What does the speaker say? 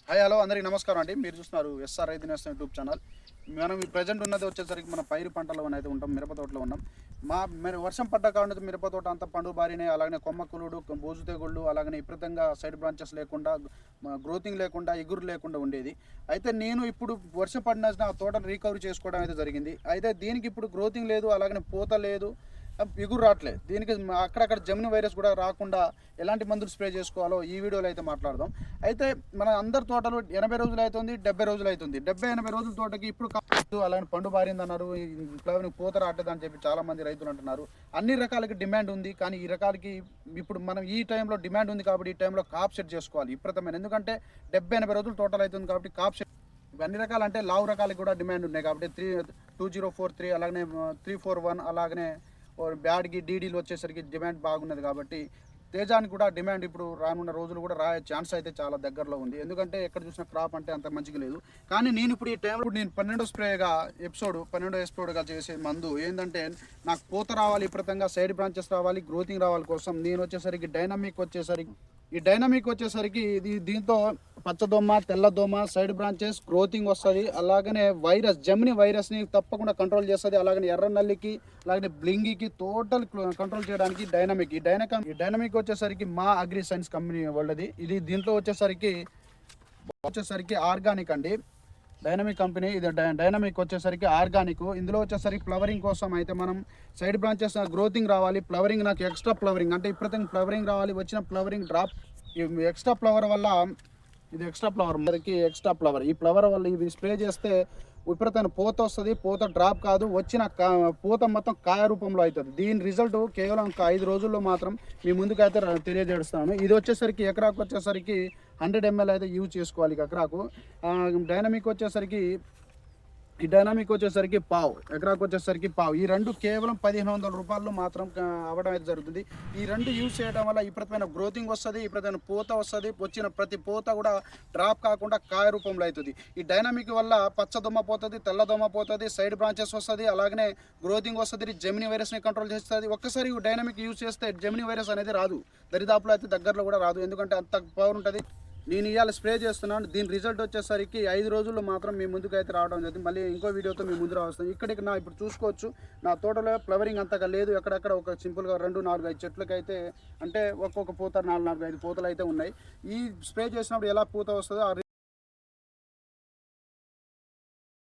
Hi hello అందరికీ నమస్కారం అండి. మీరు చూస్తున్నారు ఎస్ఆర్ రైతు నేస్తం యూట్యూబ్ ఛానల్. మనం ఈ ప్రజెంట్ ఉన్నది వచ్చేసరికి మన పైరు పంటలో అయితే ఉంటాం, మిరప తోటలో ఉన్నాం. మరి వర్షం పడ్డ కారణంతో మిరప తోట అంతా పండు బారినాయి. అలాగనే కొమ్మ కులుడు, బోజు తెగుళ్ళు, అలాగనే విపరీతంగా సైడ్ బ్రాంచెస్ లేకుండా, గ్రోతింగ్ లేకుండా, ఎగురు లేకుండా ఉండేది. అయితే నేను ఇప్పుడు వర్షం పడిన ఆ తోటను రీకవరీ చేసుకోవడం అయితే జరిగింది. అయితే దీనికి ఇప్పుడు గ్రోతింగ్ లేదు, అలాగనే పూత లేదు, ఎగురు రావట్లేదు. దీనికి అక్కడక్కడ జెమిని వైరస్ కూడా రాకుండా ఎలాంటి మందులు స్ప్రే చేసుకోవాలో ఈ వీడియోలో అయితే మాట్లాడదాం. అయితే మన అందరి తోటలు 80 రోజులు అవుతుంది, 70 రోజులు అవుతుంది. 70-80 రోజుల తోటకి ఇప్పుడు కాదు, అలాగే పండు బారింది అన్నారు, పూత రావట్లేదు అని చెప్పి చాలా మంది రైతులు అంటున్నారు. అన్ని రకాలకి డిమాండ్ ఉంది, కానీ ఈ రకాలకి ఇప్పుడు మనం ఈ టైంలో డిమాండ్ ఉంది కాబట్టి ఈ టైంలో కాప్ సెట్ చేసుకోవాలి విపరీతమైన. ఎందుకంటే 70-80 రోజులు టోటల్ అవుతుంది కాబట్టి కాప్ సెట్ అన్ని రకాలు అంటే లావు రకాలకి కూడా డిమాండ్ ఉన్నాయి కాబట్టి 2043 అలాగనే 341 అలాగనే బ్యాడ్కి డీడీలు వచ్చేసరికి డిమాండ్ బాగున్నది కాబట్టి తేజానికి కూడా డిమాండ్ ఇప్పుడు రానున్న రోజులు కూడా రాయే ఛాన్స్ అయితే చాలా దగ్గరలో ఉంది. ఎందుకంటే ఎక్కడ చూసిన క్రాప్ అంటే అంత మంచిగా లేదు. కానీ నేను ఇప్పుడు ఈ టైంలో నేను 12 ఎపిసోడ్గా చేసే మందు ఏంటంటే నాకు పూత రావాలి, విపరీతంగా సైడ్ బ్రాంచెస్ రావాలి, గ్రోతింగ్ రావాలి కోసం నేను వచ్చేసరికి ఈ డైనమిక్ వచ్చేసరికి దీంతో పచ్చదోమ, తెల్లదోమ, సైడ్ బ్రాంచెస్, గ్రోతింగ్ వస్తుంది. అలాగనే జెమిని వైరస్ని తప్పకుండా కంట్రోల్ చేస్తుంది. అలాగనే ఎర్ర నల్లికి, అలాగనే బ్లింగికి టోటల్ కంట్రోల్ చేయడానికి ఈ డైనమిక్ వచ్చేసరికి మా అగ్రి సైన్స్ కంపెనీ వాళ్ళది. దీంట్లో వచ్చేసరికి ఆర్గానిక్ అండి. డైనమిక్ కంపెనీ ఇది. డైనమిక్ వచ్చేసరికి ఆర్గానిక్. ఇందులో వచ్చేసరికి ఫ్లవరింగ్ కోసం అయితే మనం సైడ్ బ్రాంచెస్ గ్రోతింగ్ రావాలి, ఫ్లవరింగ్ నాకు ఎక్స్ట్రా ఫ్లవరింగ్ అంటే ఇప్పుడు ఫ్లవరింగ్ రావాలి, వచ్చిన ఫ్లవరింగ్ డ్రాప్ ఎక్స్ట్రా ఫ్లవర్ వల్ల ఇది ఎక్స్ట్రా ఫ్లవర్ ఈ ఫ్లవర్ వల్ల ఇవి స్ప్రే చేస్తే విపరీతమైన పూత వస్తుంది. పూత డ్రాప్ కాదు, వచ్చిన పూత మొత్తం కాయ రూపంలో అవుతుంది. దీని రిజల్ట్ కేవలం 5 రోజుల్లో మాత్రం మీ ముందుకైతే తెలియజేస్తాను. ఇది వచ్చేసరికి ఎకరాకు వచ్చేసరికి 100 ml అయితే యూజ్ చేసుకోవాలి ఎకరాకు. డైనమిక్ వచ్చేసరికి ఎకరాకు వచ్చేసరికి ఈ రెండు కేవలం 1500 రూపాయలు మాత్రం అవ్వడం అయితే జరుగుతుంది. ఈ రెండు యూజ్ చేయడం వల్ల విపరీతమైన గ్రోతింగ్ వస్తుంది, విపరీతమైన పూత వస్తుంది. వచ్చిన ప్రతి పూత కూడా డ్రాప్ కాకుండా కాయ రూపంలో అవుతుంది. ఈ డైనమిక్ వల్ల పచ్చదొమ్మ పోతుంది, తెల్లదొమ్మ పోతుంది, సైడ్ బ్రాంచెస్ వస్తుంది, అలాగనే గ్రోతింగ్ వస్తుంది, జెమిని వైరస్ని కంట్రోల్ చేస్తుంది. ఒక్కసారి డైనమిక్ యూజ్ చేస్తే జెమిని వైరస్ అనేది రాదు, దరిదాపులో అయితే దగ్గరలో కూడా రాదు, ఎందుకంటే అంత పవర్ ఉంటుంది. నేను ఇవాళ స్ప్రే చేస్తున్నాను. దీని రిజల్ట్ వచ్చేసరికి 5 రోజుల్లో మాత్రం మీ ముందుకు అయితే రావడం జరిగింది. మళ్ళీ ఇంకో వీడియోతో మీ ముందు రావస్తాను. ఇక్కడికి ఇప్పుడు చూసుకోవచ్చు నా తోటలో ఫ్లవరింగ్ అంతగా లేదు. ఎక్కడెక్కడ ఒక సింపుల్గా 2-4-5 చెట్లకైతే అంటే ఒక్కొక్క పూత 4-5 పూతలు అయితే ఉన్నాయి. ఈ స్ప్రే చేసినప్పుడు ఎలా పూత వస్తుందో